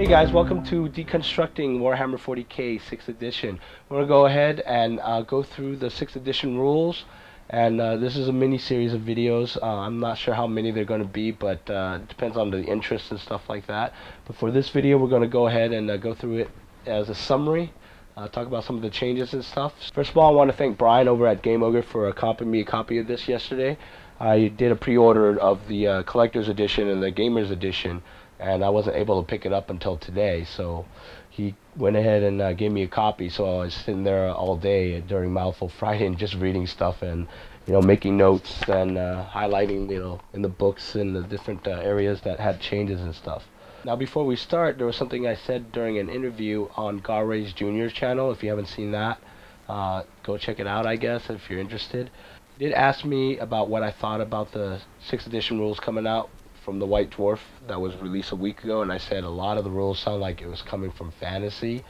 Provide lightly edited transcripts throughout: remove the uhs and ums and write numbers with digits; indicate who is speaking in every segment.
Speaker 1: guys, welcome to Deconstructing Warhammer 40k 6th edition. We're going to go ahead and go through the 6th edition rules, and this is a mini series of videos. I'm not sure how many they're going to be, but it depends on the interest and stuff like that. But for this video, we're going to go ahead and go through it as a summary, talk about some of the changes and stuff. First of all, I want to thank Brian over at Game Ogre for copying me a copy of this yesterday. I did a pre-order of the collector's edition and the gamer's edition, and I wasn't able to pick it up until today, so he went ahead and gave me a copy. So I was sitting there all day during Mouthful Friday and just reading stuff and making notes and highlighting in the books and the different areas that had changes and stuff. Now before we start, there was something I said during an interview on Garray's Jr.'s channel. If you haven't seen that, go check it out, I guess, if you're interested. He did ask me about what I thought about the 6th edition rules coming out from the White Dwarf that was released a week ago, and I said a lot of the rules sound like it was coming from fantasy,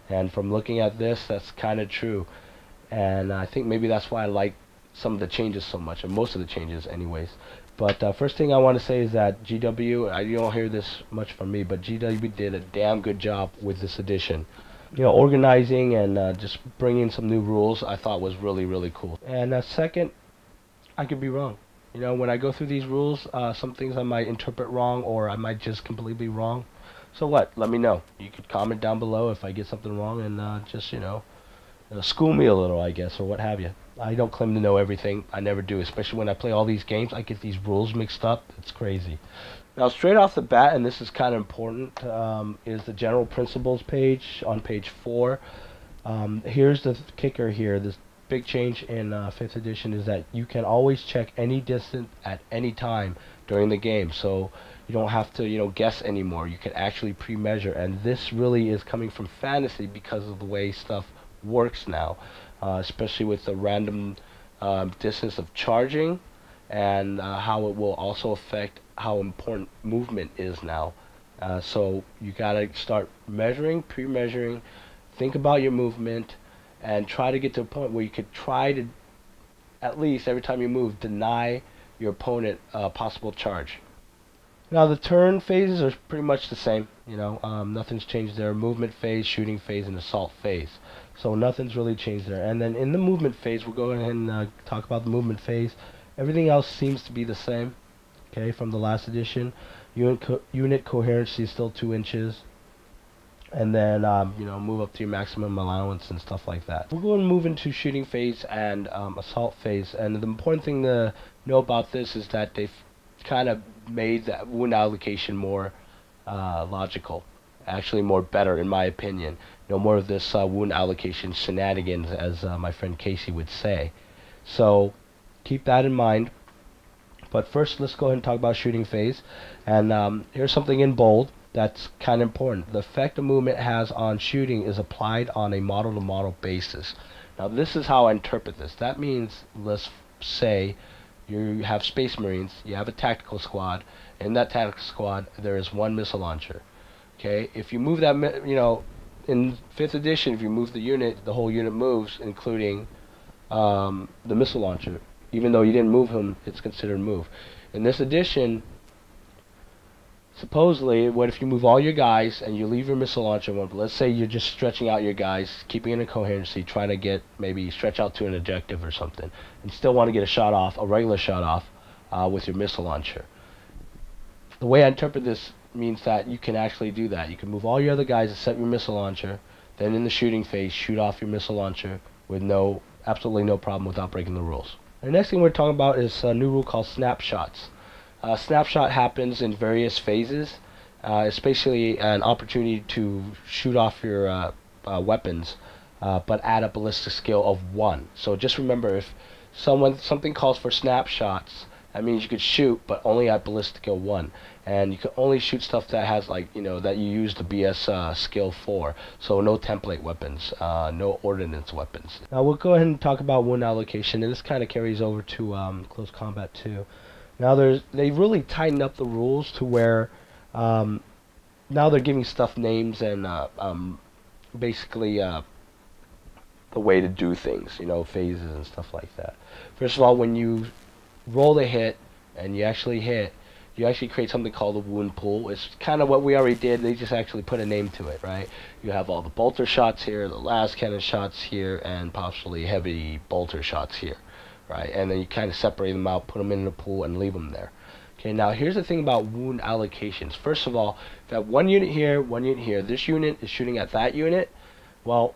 Speaker 1: and from looking at this, that's kind of true. And I think maybe that's why I like some of the changes so much, and most of the changes anyways. But first thing I want to say is that GW, you don't hear this much from me, but GW did a damn good job with this edition. Organizing and just bringing some new rules, I thought was really, really cool. And second, I could be wrong. When I go through these rules, some things I might interpret wrong, or I might just completely wrong. So what? Let me know. You could comment down below if I get something wrong, and just school me a little, I guess, or what have you. I don't claim to know everything. I never do, especially when I play all these games. I get these rules mixed up. It's crazy. Now, straight off the bat, and this is kind of important, is the general principles page on page 4. Here's the kicker here. This big change in 5th edition is that you can always check any distance at any time during the game. So you don't have to, guess anymore. You can actually pre-measure, and this really is coming from fantasy because of the way stuff works now, especially with the random distance of charging, and how it will also affect how important movement is now. So you gotta start measuring, pre-measuring, think about your movement, and try to get to a point where you could try to, at least every time you move, deny your opponent a possible charge. Now the turn phases are pretty much the same. Nothing's changed there. Movement phase, shooting phase, and assault phase. So nothing's really changed there. And then in the movement phase, we'll go ahead and talk about the movement phase. Everything else seems to be the same, okay, from the last edition. Unit coherency is still 2 inches. And then, move up to your maximum allowance and stuff like that. We're going to move into shooting phase and assault phase. And the important thing to know about this is that they've kind of made that wound allocation more logical. Actually more better, in my opinion. No more of this wound allocation shenanigans, as my friend Casey would say. So keep that in mind. But first, let's go ahead and talk about shooting phase. And here's something in bold that's kind of important. The effect a movement has on shooting is applied on a model-to-model basis. Now, this is how I interpret this. That means, let's say, you have Space Marines, you have a tactical squad. In that tactical squad, there is 1 missile launcher. Okay, if you move that, in 5th edition, if you move the unit, the whole unit moves, including the missile launcher. Even though you didn't move him, it's considered a move. In this edition, supposedly, what if you move all your guys and you leave your missile launcher one? Let's say you're just stretching out your guys, keeping it in coherency, trying to maybe stretch out to an objective or something, and still want to get a shot off, a regular shot off, with your missile launcher. The way I interpret this means that you can actually do that. You can move all your other guys except your missile launcher, then in the shooting phase, shoot off your missile launcher with absolutely no problem without breaking the rules. The next thing we're talking about is a new rule called snapshots. Snapshot happens in various phases, especially an opportunity to shoot off your weapons, but add a ballistic skill of 1. So just remember, if something calls for snapshots, that means you could shoot, but only at ballistic skill 1. And you can only shoot stuff that has, that you use the BS skill for. So no template weapons, no ordnance weapons. Now we'll go ahead and talk about wound allocation, and this kind of carries over to close combat too. Now they've really tightened up the rules to where now they're giving stuff names and basically the way to do things, phases and stuff like that. First of all, when you roll the hit and you actually hit, you actually create something called a wound pool. It's kind of what we already did. They just actually put a name to it, right? You have all the bolter shots here, the last cannon shots here, and possibly heavy bolter shots here, right? And then you kind of separate them out, put them in the pool, and leave them there. Okay, now here's the thing about wound allocations. First of all, if you have one unit here, one unit here, this unit is shooting at that unit, well,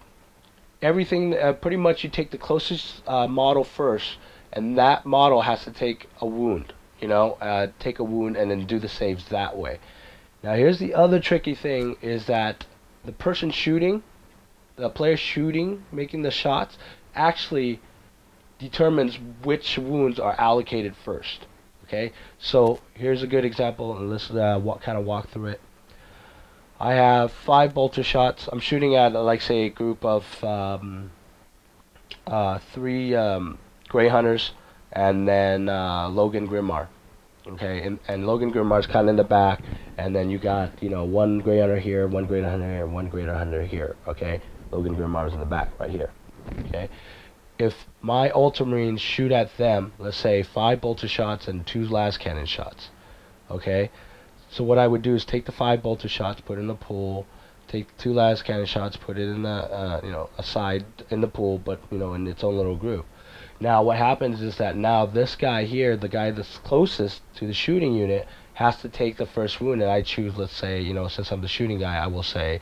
Speaker 1: everything, pretty much you take the closest model first, and that model has to take a wound, take a wound and then do the saves that way. Now here's the other tricky thing, is that the person shooting, the player shooting, making the shots, actually determines which wounds are allocated first. Okay, so here's a good example, and let's kind of walk through it. I have 5 bolter shots. I'm shooting at, like, say, a group of 3 Grey Hunters, and then Logan Grimmar. Okay, and Logan Grimmar's kind of in the back, and then you got, 1 Grey Hunter here, 1 Grey Hunter here, 1 Grey Hunter here. Okay, Logan Grimmar's in the back right here. Okay, if my Ultramarines shoot at them, let's say 5 bolter shots and 2 las cannon shots. Okay, so what I would do is take the 5 bolter shots, put it in the pool, take 2 las cannon shots, put it in the aside in the pool, but in its own little group. Now what happens is that now this guy here, the guy that's closest to the shooting unit, has to take the first wound, and I choose, let's say, since I'm the shooting guy, I will say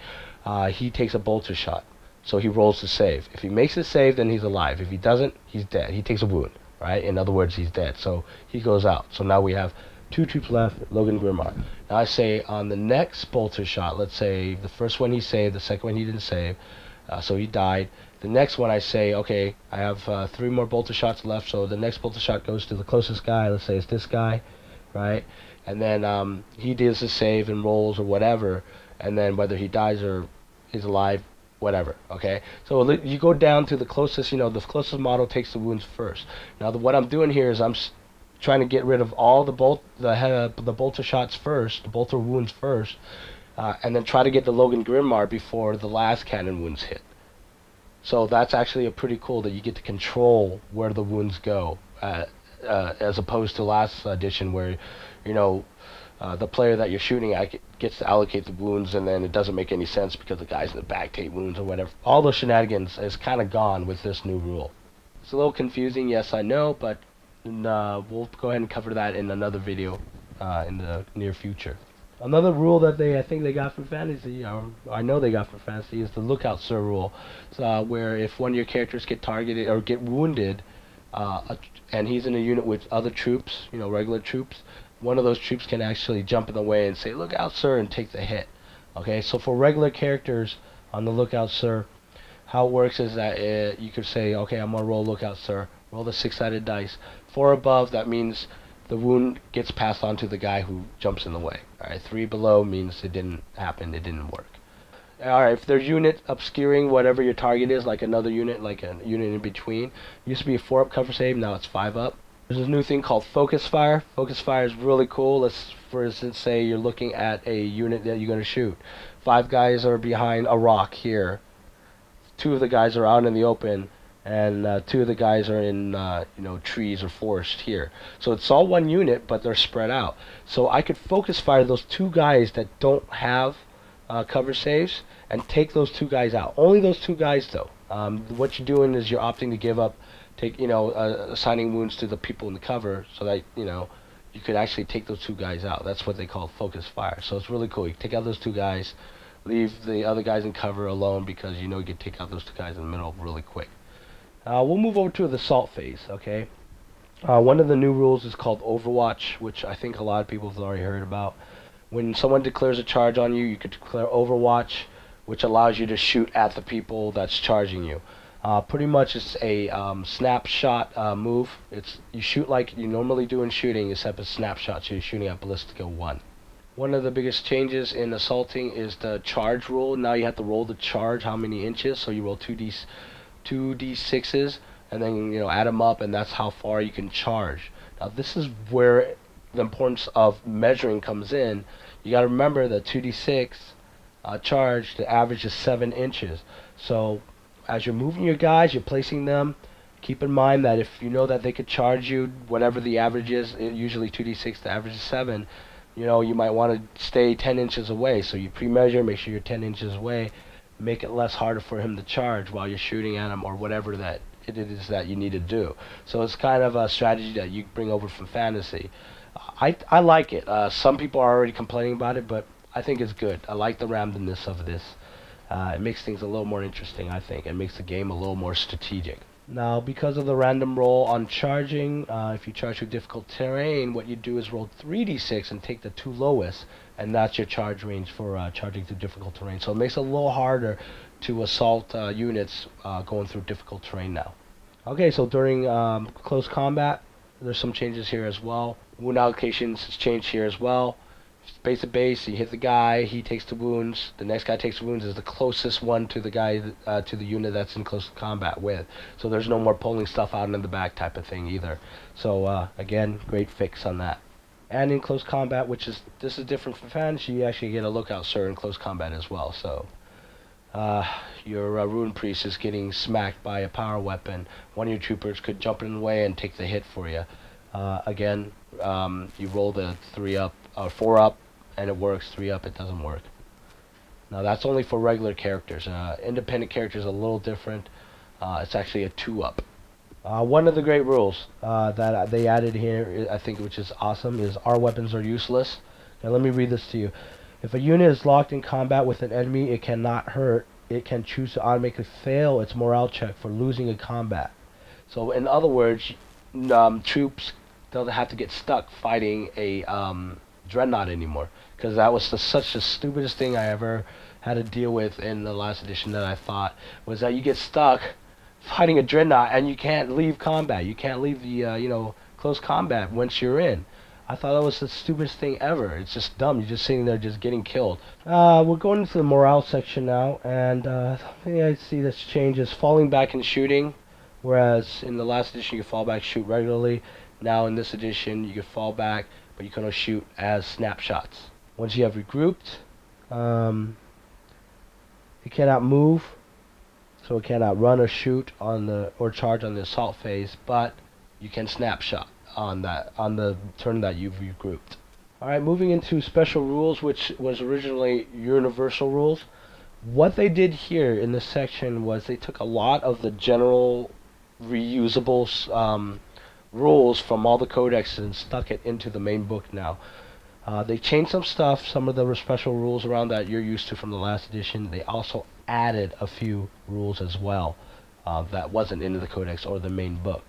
Speaker 1: he takes a bolter shot. So he rolls the save. If he makes the save, then he's alive. If he doesn't, he's dead. He takes a wound, right? In other words, he's dead. So he goes out. So now we have 2 troops left, Logan Grimmar. Now I say on the next bolter shot, let's say the first one he saved, the second one he didn't save, so he died. The next one I say, okay, I have 3 more bolter shots left, so the next bolter shot goes to the closest guy. Let's say it's this guy, right? And then he does the save and rolls or whatever, and then whether he dies or is alive, whatever. Okay, so you go down to the closest, the closest model takes the wounds first. Now what I'm doing here is I'm trying to get rid of all the bolter shots first, the bolter wounds first, and then try to get the Logan Grimmar before the last cannon wounds hit. So that's actually a pretty cool that you get to control where the wounds go, as opposed to last edition where, the player that you're shooting at gets to allocate the wounds, and then it doesn't make any sense because the guys in the back take wounds or whatever. All those shenanigans is kind of gone with this new rule. It's a little confusing, yes I know, but we'll go ahead and cover that in another video in the near future. Another rule that I think they got for fantasy, or I know they got for fantasy, is the lookout sir rule. Where if one of your characters get targeted or get wounded, and he's in a unit with other troops, regular troops, one of those troops can actually jump in the way and say, "Look out, sir," and take the hit. Okay, so for regular characters on the lookout sir, how it works is that you could say, okay, I'm gonna roll lookout sir, roll the 6-sided dice. 4 above, that means the wound gets passed on to the guy who jumps in the way. Alright, 3 below means it didn't happen, it didn't work. Alright, if there's unit obscuring whatever your target is, like another unit, like a unit in between, it used to be a 4 up cover save, now it's 5 up. There's this new thing called focus fire. Focus fire is really cool. Let's, for instance, say you're looking at a unit that you're going to shoot. 5 guys are behind a rock here. 2 of the guys are out in the open, and 2 of the guys are in trees or forest here. So it's all one unit, but they're spread out. So I could focus fire those 2 guys that don't have cover saves and take those 2 guys out. Only those 2 guys though. What you're doing is you're opting to give up, assigning wounds to the people in the cover, so that you could actually take those 2 guys out. That's what they call focus fire. So it's really cool. You take out those 2 guys, leave the other guys in cover alone, because you can take out those 2 guys in the middle really quick. We'll move over to the assault phase. Okay. One of the new rules is called Overwatch, which I think a lot of people have already heard about. When someone declares a charge on you, you could declare Overwatch, which allows you to shoot at the people that's charging you. Pretty much it's a snapshot move. You shoot like you normally do in shooting, except it's snapshot, so you're shooting at Ballistica 1. One of the biggest changes in assaulting is the charge rule. Now you have to roll the charge, how many inches, so you roll 2d6s, and then add them up, and that's how far you can charge. Now this is where the importance of measuring comes in. You got to remember that 2d6 charge, the average is 7 inches. So as you're moving your guys, you're placing them, Keep in mind that if you know that they could charge you whatever the average is, usually 2d6, the average is 7, you know, you might want to stay 10 inches away. So you pre-measure, make sure you're 10 inches away, make it less harder for him to charge while you're shooting at him or whatever that it is that you need to do. So it's kind of a strategy that you bring over from fantasy. I like it. Some people are already complaining about it, but I think it's good. I like the randomness of this. It makes things a little more interesting, I think. It makes the game a little more strategic. Now, because of the random roll on charging, if you charge through difficult terrain, what you do is roll 3d6 and take the 2 lowest, and that's your charge range for charging through difficult terrain. So it makes it a little harder to assault units going through difficult terrain now. Okay, so during close combat, there's some changes here as well. Wound allocations has changed here as well. Base to base, you hit the guy, he takes the wounds. The next guy takes the wounds is the closest one to the guy, to the unit that's in close combat with. So there's no more pulling stuff out in the back type of thing either. So again, great fix on that. And in close combat, this is different from fantasy, you actually get a lookout sir in close combat as well. So your rune priest is getting smacked by a power weapon. One of your troopers could jump in the way and take the hit for you. Again, you roll the 3 up or 4 up and it works. 3 up it doesn't work. Now that's only for regular characters. Independent characters are a little different. It's actually a 2 up. One of the great rules that they added here, I think, which is awesome, is our weapons are useless. Now let me read this to you. If a unit is locked in combat with an enemy it cannot hurt, it can choose to automatically fail its morale check for losing a combat. So in other words, troops don't have to get stuck fighting a dreadnought anymore, because that was such the stupidest thing I ever had to deal with in the last edition that I thought, was that you get stuck fighting a dreadnought and you can't leave combat. You can't leave the close combat once you're in. I thought that was the stupidest thing ever. It's just dumb. You're just sitting there just getting killed. We're going into the morale section now, and I see this change is falling back and shooting, whereas in the last edition you fall back, shoot regularly. Now in this edition you can fall back, but you can only shoot as snapshots. Once you have regrouped, it cannot move, so it cannot run or shoot or charge on the assault phase, but you can snapshot on the turn that you've regrouped. Alright, moving into special rules, which was originally universal rules. What they did here in this section was they took a lot of the general reusable rules from all the codexes and stuck it into the main book now. They changed some stuff, some of the special rules around that you're used to from the last edition. They also added a few rules as well that wasn't in the codex or the main book.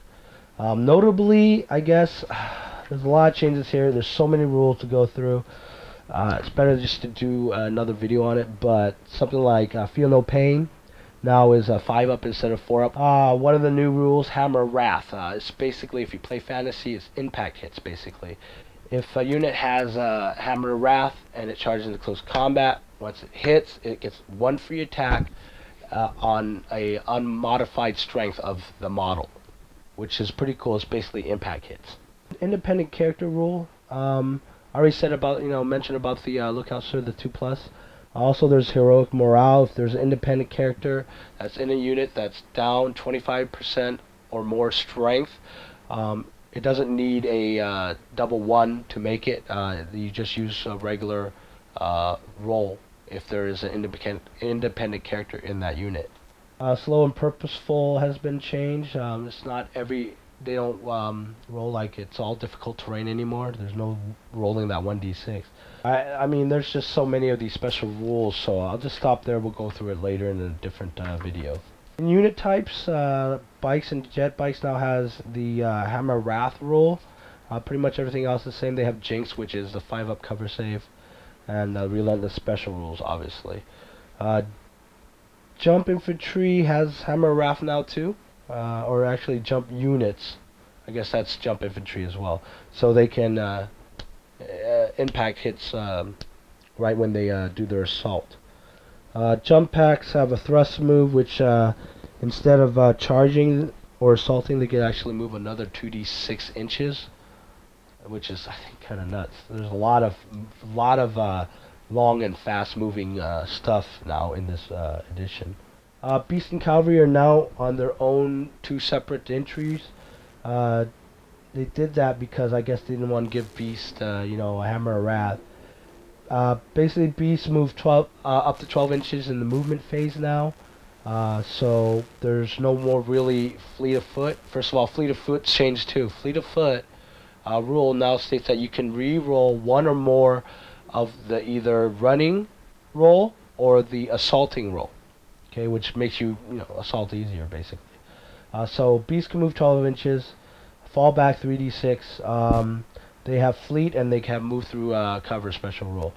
Speaker 1: Notably, I guess, there's a lot of changes here. There's so many rules to go through. It's better just to do another video on it, but something like Feel No Pain now is 5 up instead of 4 up. One of the new rules, Hammer Wrath. It's basically, if you play fantasy, it's impact hits, basically. If a unit has Hammer Wrath and it charges into close combat, once it hits, it gets 1 free attack on a unmodified strength of the model, which is pretty cool. It's basically impact hits. Independent character rule. I already said about, mentioned about the lookout sir, the 2+. Also, there's heroic morale. If there's an independent character that's in a unit that's down 25% or more strength, it doesn't need a double 1 to make it. You just use a regular roll if there is an independent character in that unit. Slow and purposeful has been changed. It's not they don't roll like it's all difficult terrain anymore. There's no rolling that 1d6. I mean, there's just so many of these special rules, so I'll just stop there. We'll go through it later in a different video. In unit types, bikes and jet bikes now has the Hammer Wrath rule. Pretty much everything else is the same. They have Jinx, which is the 5 up cover save, and Relentless special rules, obviously. Jump infantry has Hammer Wrath now too, or actually jump units. I guess that's jump infantry as well. So they can impact hits right when they do their assault. Jump packs have a thrust move, which instead of charging or assaulting, they can actually move another 2d6 inches, which is, I think, kind of nuts. There's a lot of long and fast moving stuff now in this edition. Beast and Cavalry are now on their own two separate entries. Uh, they did that because I guess they didn't want to give Beast, you know, a Hammer of Wrath. Basically, Beast moved 12 up to 12 inches in the movement phase now. So there's no more really Fleet of Foot. First of all, Fleet of Foot's changed too. Fleet of Foot rule now states that you can re-roll one or more of the either running roll or the assaulting roll. Okay, which makes you, you know, assault easier basically. So Beast can move 12 inches, fall back 3d6. They have fleet and they can move through cover special roll.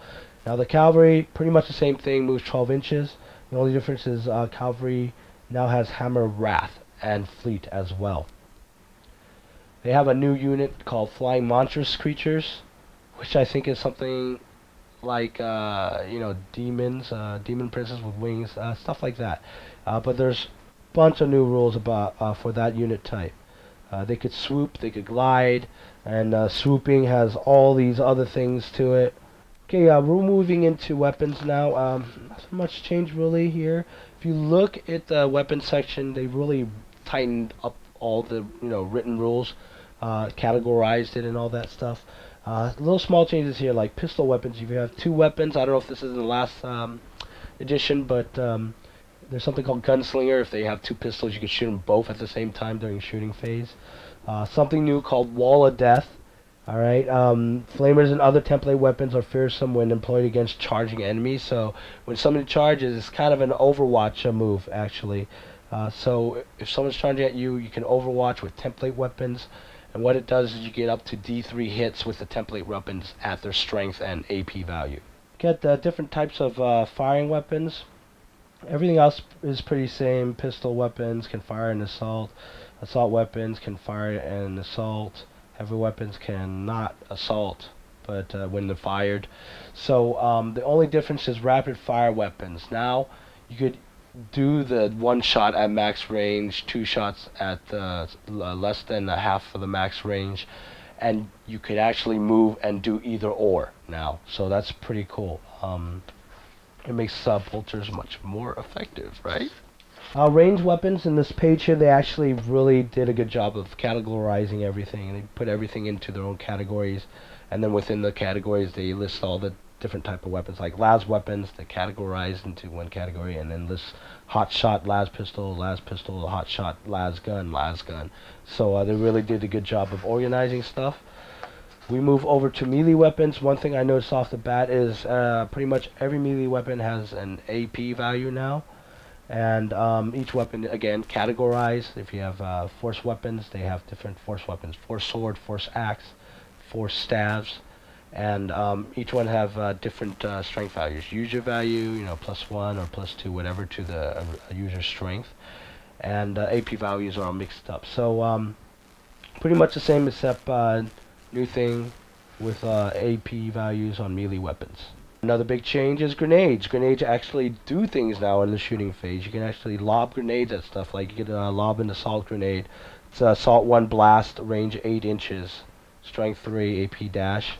Speaker 1: Now the cavalry, pretty much the same thing, moves 12 inches. The only difference is cavalry now has Hammer of Wrath and fleet as well. They have a new unit called Flying Monstrous Creatures, which I think is something like you know, demons, demon princes with wings, stuff like that. But there's a bunch of new rules about for that unit type. They could swoop, they could glide, and swooping has all these other things to it. Okay, we're moving into weapons now. Not so much change really here. If you look at the weapons section, they really tightened up all the, you know, written rules, categorized it and all that stuff. Little small changes here, like pistol weapons. If you have two weapons, I don't know if this is in the last edition, but there's something called Gunslinger. If they have two pistols, you can shoot them both at the same time during shooting phase. Something new called Wall of Death. Alright, flamers and other template weapons are fearsome when employed against charging enemies. So when somebody charges, it's kind of an Overwatch move, actually. So if someone's charging at you, you can Overwatch with template weapons. And what it does is you get up to D3 hits with the template weapons at their strength and AP value. Get different types of firing weapons. Everything else is pretty same. Pistol weapons can fire an assault. Assault weapons can fire an assault. Heavy weapons cannot assault, but when they're fired. So the only difference is rapid fire weapons. Now you could do the one shot at max range, two shots at less than half of the max range, and you could actually move and do either or now. So that's pretty cool. It makes bolters much more effective, right? Range weapons in this page here, they actually really did a good job of categorizing everything. They put everything into their own categories, and then within the categories they list all the different type of weapons, like las weapons. They categorize into one category, and then list hot shot las pistol, hot shot las gun, las gun. So they really did a good job of organizing stuff. We move over to melee weapons. One thing I noticed off the bat is pretty much every melee weapon has an AP value now. And each weapon, again, categorized. If you have force weapons, they have different force weapons. Force sword, force axe, force staves. And each one have different strength values. User value, you know, +1 or +2, whatever, to the user strength. And AP values are all mixed up. So pretty much the same, except new thing with AP values on melee weapons. Another big change is grenades. Grenades actually do things now in the shooting phase. You can actually lob grenades at stuff. Like you can lob an assault grenade. It's assault 1 blast, range 8 inches, strength 3, AP dash.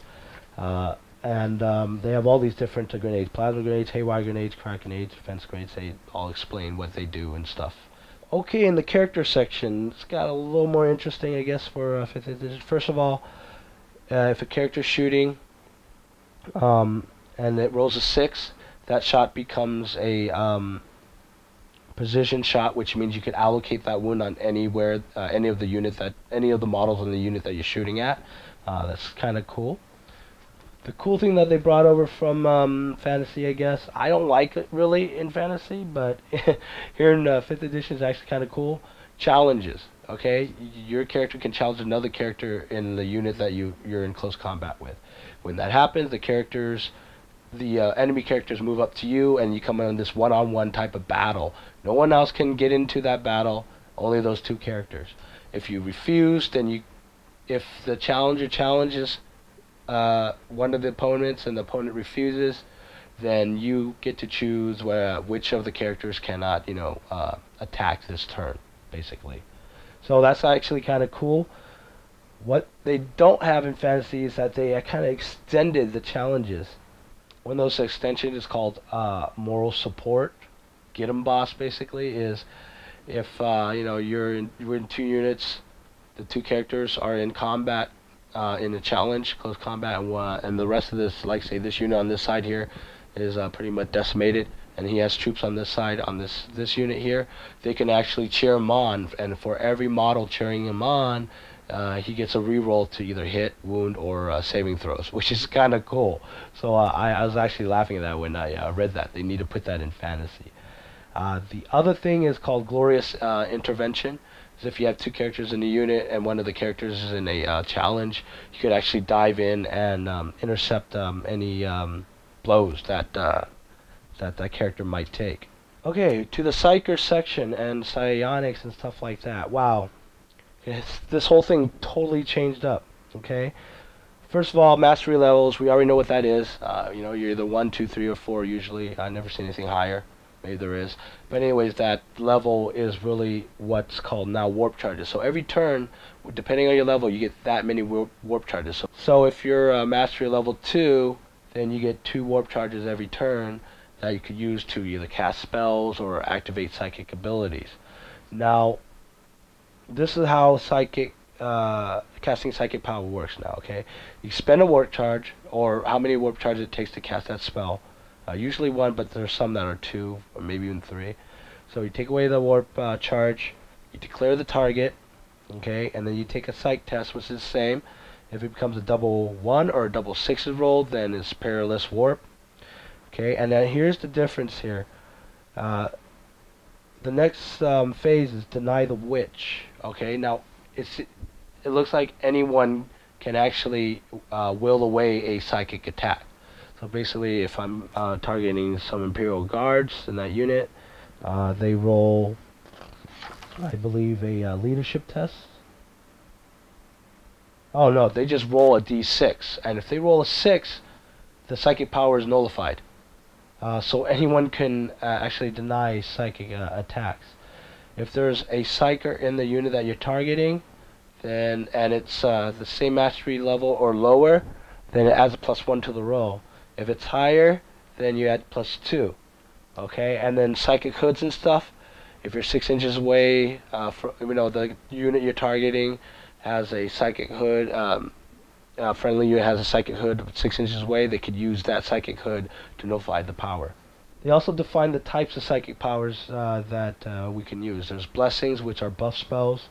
Speaker 1: And they have all these different grenades. Plasma grenades, haywire grenades, crack grenades, defense grenades. They all explain what they do and stuff. Okay, in the character section, it's got a little more interesting, I guess, for 5th edition. First of all, if a character's shooting, and it rolls a 6, that shot becomes a precision shot, which means you can allocate that wound on anywhere, any of the models in the unit that you're shooting at. That's kind of cool. The cool thing that they brought over from Fantasy, I guess, I don't like it really in Fantasy, but here in 5th edition is actually kind of cool. Challenges. Okay, your character can challenge another character in the unit that you're in close combat with. When that happens, the enemy characters move up to you, and you come on this one-on-one type of battle. No one else can get into that battle, only those two characters. If you refuse, then if the challenger challenges one of the opponents and the opponent refuses, then you get to choose which of the characters cannot, you know, attack this turn, basically. So that's actually kind of cool. What they don't have in Fantasy is that they kind of extended the challenges. One of those extensions is called moral support. get 'em boss basically is if you know you're in 2 units, the 2 characters are in combat, in a challenge, close combat, and the rest of this, like say this unit on this side here, is pretty much decimated, and he has troops on this side, on this unit here. They can actually cheer him on, and for every model cheering him on, he gets a reroll to either hit, wound, or saving throws, which is kind of cool. So I was actually laughing at that when I read that. They need to put that in fantasy. The other thing is called Glorious Intervention. Is if you have 2 characters in a unit and one of the characters is in a challenge, you could actually dive in and intercept any blows that that character might take. Okay, to the Psyker section and psionics and stuff like that. Wow, this whole thing totally changed up. Okay, first of all, mastery levels. We already know what that is. You know, you're either 1, 2, 3, or 4 usually. I never seen anything higher. Maybe there is, but anyways, that level is really what's called now warp charges. So every turn, depending on your level, you get that many warp charges. So if you're mastery level 2, then you get 2 warp charges every turn that you could use to either cast spells or activate psychic abilities. Now, this is how casting psychic power works now. Okay, you spend a warp charge, or how many warp charges it takes to cast that spell. Usually 1, but there's some that are 2, or maybe even 3. So you take away the warp charge, you declare the target, okay, and then you take a psych test, which is the same. If it becomes a double 1 or a double 6 is rolled, then it's perilous warp. Okay, and then here's the difference here. The next phase is deny the witch. Okay, now it looks like anyone can actually will away a psychic attack. So basically, if I'm targeting some Imperial Guards in that unit, they roll, I believe, a leadership test. Oh no, they just roll a d6, and if they roll a 6, the psychic power is nullified. So anyone can actually deny psychic attacks. If there's a psyker in the unit that you're targeting, then and it's the same mastery level or lower, then it adds a +1 to the roll. If it's higher, then you add +2. Okay, and then psychic hoods and stuff. If you're 6 inches away, you know, the unit you're targeting has a psychic hood. Friendly unit has a psychic hood 6 inches away. They could use that psychic hood to nullify the power. They also define the types of psychic powers that we can use. There's blessings, which are buff spells.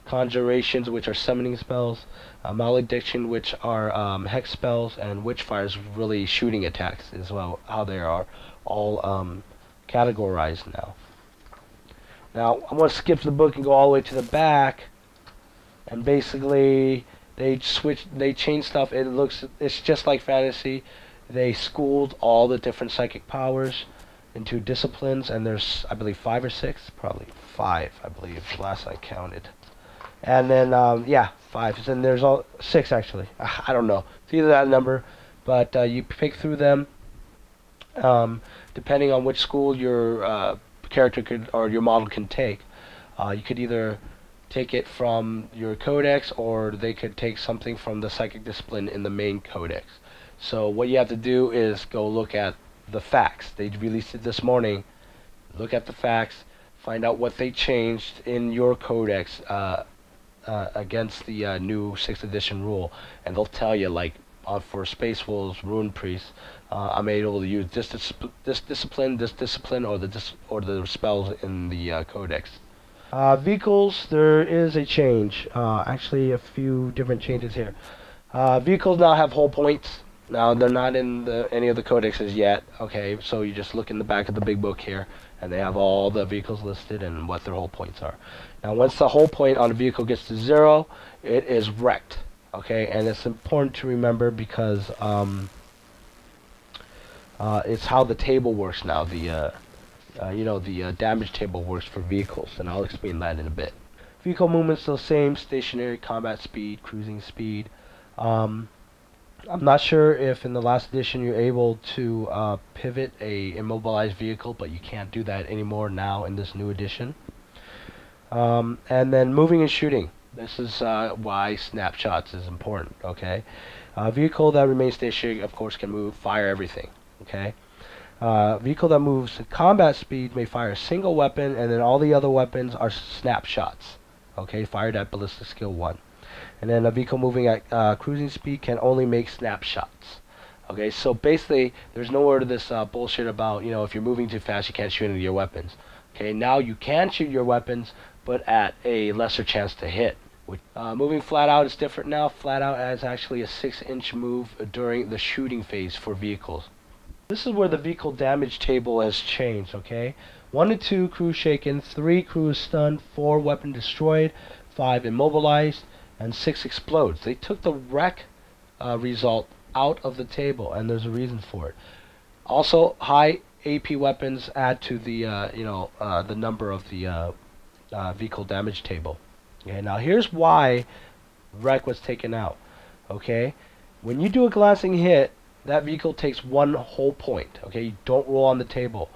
Speaker 1: Conjurations, which are summoning spells, malediction, which are hex spells, and witchfires, really shooting attacks as well. How they are all categorized now. Now I'm going to skip the book and go all the way to the back, and basically they change stuff. It's just like fantasy. They schooled all the different psychic powers into disciplines, and there's, I believe, 5 or 6, probably 5, I believe, last I counted. And then, yeah, 5. And there's all 6 actually. I don't know. It's either that number, but you pick through them. Depending on which school your character could or your model can take, you could either take it from your codex, or they could take something from the psychic discipline in the main codex. So what you have to do is go look at the facts. They released it this morning. Look at the facts. Find out what they changed in your codex. Against the new 6th edition rule, and they'll tell you, like, for Space Wolves, Rune Priests, I'm able to use this discipline, or the spells in the codex. Vehicles, there is a change. Actually, a few different changes here. Vehicles now have hull points. Now they're not in any of the codexes yet. Okay, so you just look in the back of the big book here, and they have all the vehicles listed and what their hull points are. Now, once the hull point on a vehicle gets to 0, it is wrecked. Okay, and it's important to remember because it's how the table works now. You know, the damage table works for vehicles, and I'll explain that in a bit. Vehicle movements still the same: stationary, combat speed, cruising speed. I'm not sure if in the last edition you're able to pivot a immobilized vehicle, but you can't do that anymore now in this new edition. And then moving and shooting. This is why snapshots is important. Okay, a vehicle that remains stationary, of course, can move, fire, everything. Okay. Vehicle that moves at combat speed may fire a single weapon, and then all the other weapons are snapshots. Okay, fired at ballistic skill 1. And then a vehicle moving at cruising speed can only make snapshots. Okay, so basically, there's no word of this bullshit about, if you're moving too fast, you can't shoot into your weapons. Okay, now you can shoot your weapons, but at a lesser chance to hit. Moving flat out is different now. Flat out is actually a 6-inch move during the shooting phase for vehicles. This is where the vehicle damage table has changed, okay? 1 to 2, crew shaken, 3, crew is stunned, 4, weapon destroyed, 5, immobilized, and 6, explodes. They took the wreck result out of the table, and there's a reason for it. Also, high AP weapons add to the, the number of the vehicle damage table. Okay, now here's why wreck was taken out, okay? When you do a glancing hit, that vehicle takes 1 whole point. Okay, you don't roll on the table.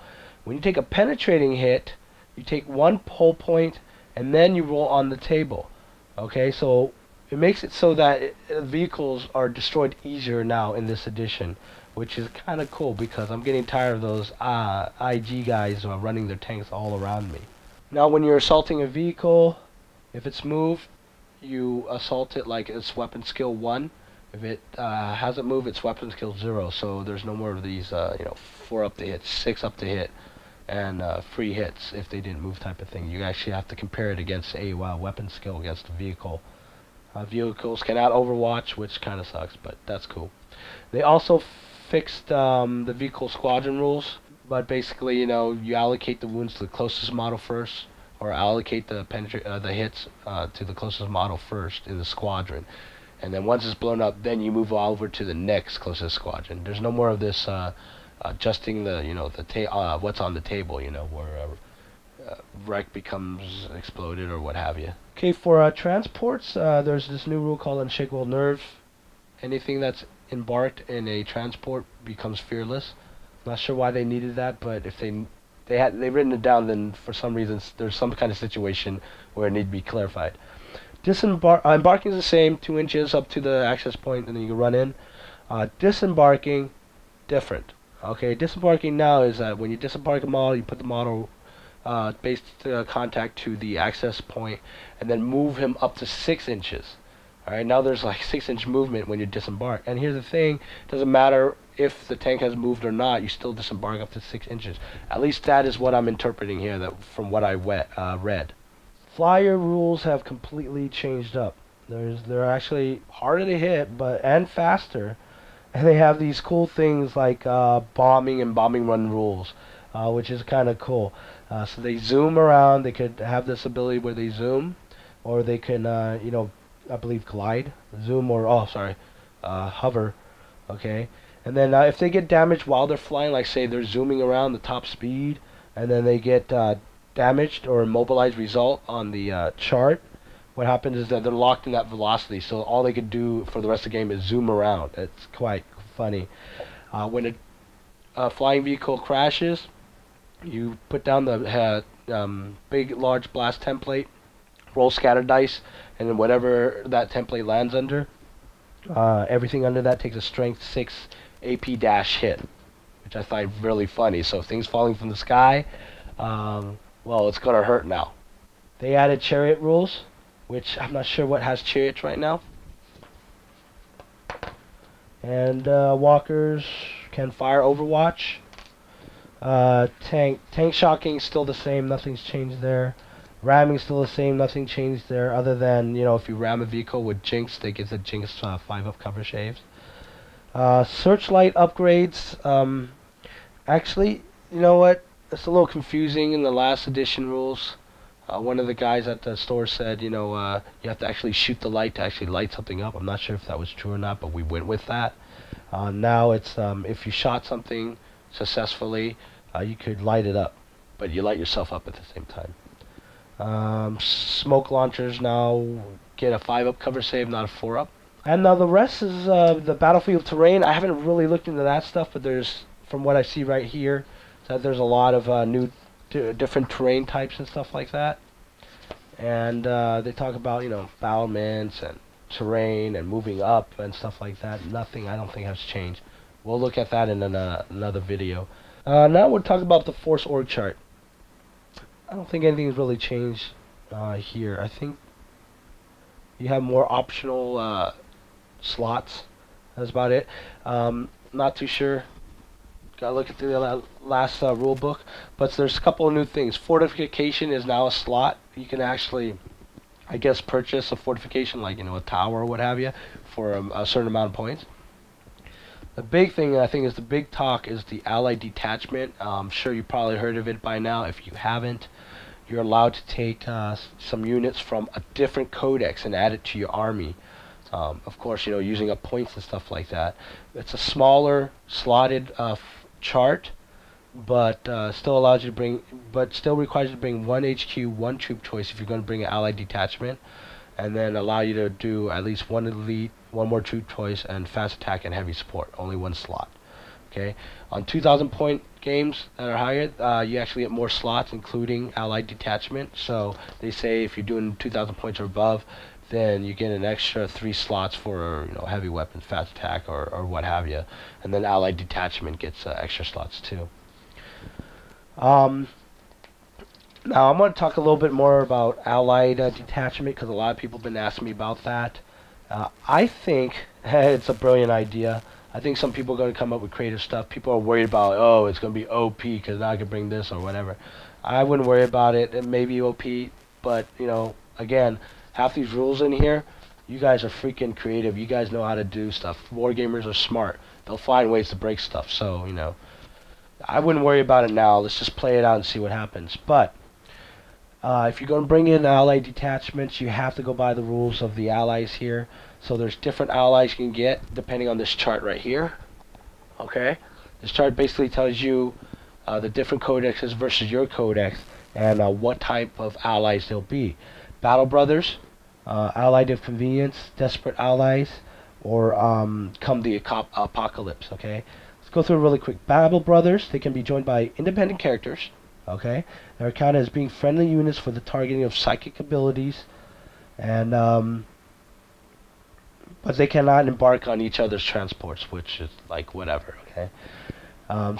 Speaker 1: When you take a penetrating hit, you take 1 whole point, and then you roll on the table. Okay, so it makes it so that vehicles are destroyed easier now in this edition, which is kind of cool because I'm getting tired of those IG guys running their tanks all around me. Now, when you're assaulting a vehicle, if it's moved, you assault it like it's weapon skill 1. If it hasn't moved, it's weapon skill 0, so there's no more of these, 4 up to hit, 6 up to hit, and free hits if they didn't move type of thing. You actually have to compare it against a weapon skill against a vehicle. Vehicles cannot overwatch, which kind of sucks, but that's cool. They also fixed the vehicle squadron rules, but basically, you allocate the wounds to the closest model first, or allocate the hits to the closest model first in the squadron. And then once it's blown up, then you move over to the next closest squadron. There's no more of this adjusting the what's on the table, where wreck becomes exploded or what have you. Okay, for transports, there's this new rule called unshakable nerve. Anything that's embarked in a transport becomes fearless. Not sure why they needed that, but if they've written it down, then for some reason there's some kind of situation where it needs to be clarified. Embarking is the same, 2 inches up to the access point, and then you can run in. Disembarking, different. Okay, disembarking now is that when you disembark a model, you put the model base contact to the access point, and then move him up to 6 inches. Alright, now there's like 6-inch movement when you disembark. And here's the thing, it doesn't matter if the tank has moved or not, you still disembark up to 6 inches. At least that is what I'm interpreting here from what I read. Flyer rules have completely changed up. They're actually harder to hit, and faster, and they have these cool things like bombing and bombing run rules, which is kind of cool. So they zoom around. They could have this ability where they zoom, or they can, I believe glide, zoom, or hover. Okay, and then if they get damaged while they're flying, like say they're zooming around the top speed, and then they get damaged or immobilized result on the chart, what happens is that they're locked in that velocity, so all they could do for the rest of the game is zoom around. It's quite funny. When a flying vehicle crashes, you put down the big large blast template, roll scatter dice, and then whatever that template lands under, everything under that takes a strength 6 AP dash hit, which I find really funny. So if things falling from the sky, well, it's gonna hurt now. They added chariot rules, which I'm not sure what has chariots right now. And walkers can fire Overwatch. Tank shocking still the same, nothing's changed there. Ramming still the same, nothing changed there, other than, if you ram a vehicle with Jinx, they get the Jinx 5-up cover shaves. Searchlight upgrades, actually, you know what? It's a little confusing in the last edition rules. One of the guys at the store said, you have to actually shoot the light to actually light something up. I'm not sure if that was true or not, but we went with that. Now it's, if you shot something successfully, you could light it up, but you light yourself up at the same time. Smoke launchers now get a 5-up cover save, not a 4-up. And now the rest is the battlefield terrain. I haven't really looked into that stuff, but there's, from what I see right here, that there's a lot of new different terrain types and stuff like that. And they talk about, battlements and terrain and moving up and stuff like that. Nothing, I don't think, has changed. We'll look at that in another video. Now we'll talk about the Force org chart. I don't think anything's really changed here. I think you have more optional slots. That's about it. Not too sure. Gotta look at the last rule book. But there's a couple of new things. Fortification is now a slot. You can actually, I guess, purchase a fortification, like, you know, a tower or what have you, for a certain amount of points. The big thing, I think, is the big talk is the allied detachment. I'm sure you probably heard of it by now. If you haven't, you're allowed to take some units from a different codex and add it to your army. Of course, you know, using up points and stuff like that. It's a smaller slotted chart, but still allows you to bring, but still requires you to bring 1 HQ, 1 troop choice if you're going to bring an allied detachment, and then allow you to do at least 1 elite, 1 more troop choice, and fast attack and heavy support. Only 1 slot. Okay, on 2,000 point games that are higher, you actually get more slots, including allied detachment. So they say if you're doing 2,000 points or above, then you get an extra 3 slots for, you know, heavy weapons, fast attack, or what have you, and then allied detachment gets extra slots too. Now I'm going to talk a little bit more about allied detachment, because a lot of people have been asking me about that. I think it's a brilliant idea. I think some people are going to come up with creative stuff. People are worried about, oh, it's going to be OP because now I can bring this or whatever. I wouldn't worry about it. It may be OP, but, you know, again, half these rules in here, you guys are freaking creative. You guys know how to do stuff. Wargamers are smart. They'll find ways to break stuff. So, you know, I wouldn't worry about it now. Let's just play it out and see what happens. But if you're going to bring in allied detachments, you have to go by the rules of the allies here. So there's different allies you can get depending on this chart right here. Okay? This chart basically tells you the different codexes versus your codex, and what type of allies they'll be. Battle Brothers, Allied of Convenience, Desperate Allies, or Come the Apocalypse. Okay? Let's go through it really quick. Battle Brothers, they can be joined by independent characters. Okay? They're counted as being friendly units for the targeting of psychic abilities, and but they cannot embark on each other's transports, which is like whatever. Okay?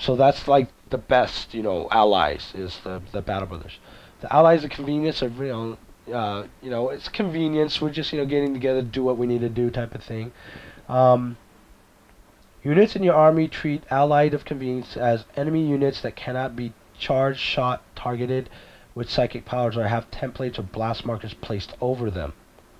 Speaker 1: So that's like the best, you know, allies is the Battle Brothers. The Allies of Convenience are, you know, it's convenience. We're just, you know, getting together to do what we need to do type of thing. Units in your army treat Allied of Convenience as enemy units that cannot be charged, shot, targeted with psychic powers, or have templates or blast markers placed over them.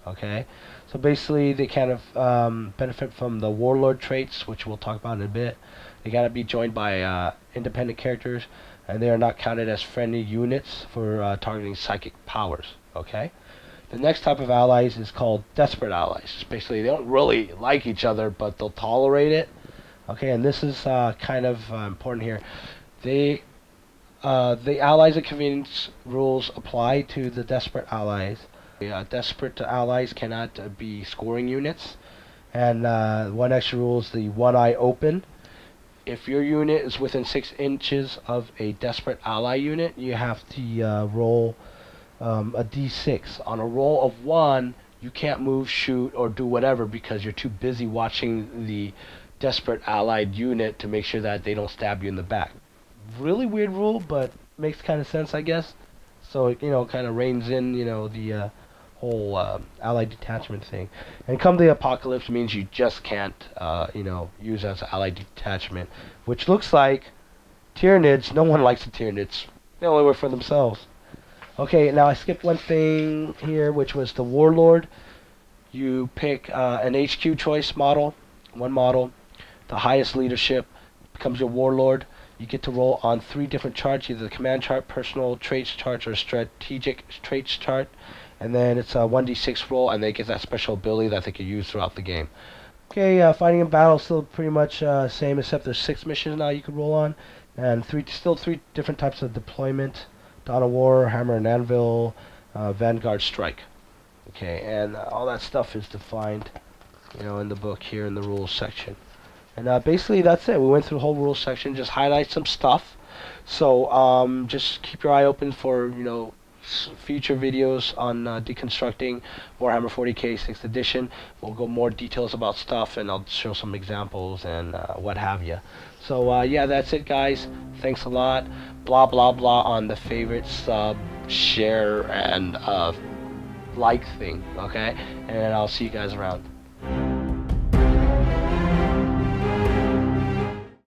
Speaker 1: Okay, so basically they kind of benefit from the Warlord traits, which we'll talk about in a bit. They gotta be joined by independent characters, and they are not counted as friendly units for targeting psychic powers. Okay, the next type of allies is called Desperate Allies. It's basically, they don't really like each other, but they'll tolerate it. Okay, and this is kind of important here. The Allies of Convenience rules apply to the Desperate Allies. Desperate allies cannot be scoring units, and one extra rule is the one eye open. If your unit is within 6 inches of a Desperate Ally unit, you have to roll a d6. On a roll of 1, you can't move, shoot, or do whatever because you're too busy watching the Desperate Allied unit to make sure that they don't stab you in the back. Really weird rule, but makes kind of sense, I guess. So it, you know, kind of reins in, you know, the whole allied detachment thing. And Come the Apocalypse means you just can't, you know, use as allied detachment, which looks like Tyranids. No one likes the Tyranids. They only work for themselves. Okay, now I skipped one thing here, which was the Warlord. You pick an HQ choice model, one model. The highest leadership becomes your Warlord. You get to roll on 3 different charts, either the command chart, personal traits chart, or strategic traits chart. And then it's a 1d6 roll, and they get that special ability that they can use throughout the game. Okay, fighting in battle still pretty much same, except there's 6 missions now you can roll on, and still three different types of deployment: Dawn of War, Hammer and Anvil, Vanguard Strike. Okay, and all that stuff is defined, you know, in the book here in the rules section. And basically that's it. We went through the whole rules section, just highlight some stuff. So just keep your eye open for, you know, future videos on deconstructing Warhammer 40k 6th edition. We'll go more details about stuff, and I'll show some examples and what have you. So yeah, that's it, guys. Thanks a lot. Blah blah blah on the favorite, sub, share, and like thing. Okay, and I'll see you guys around.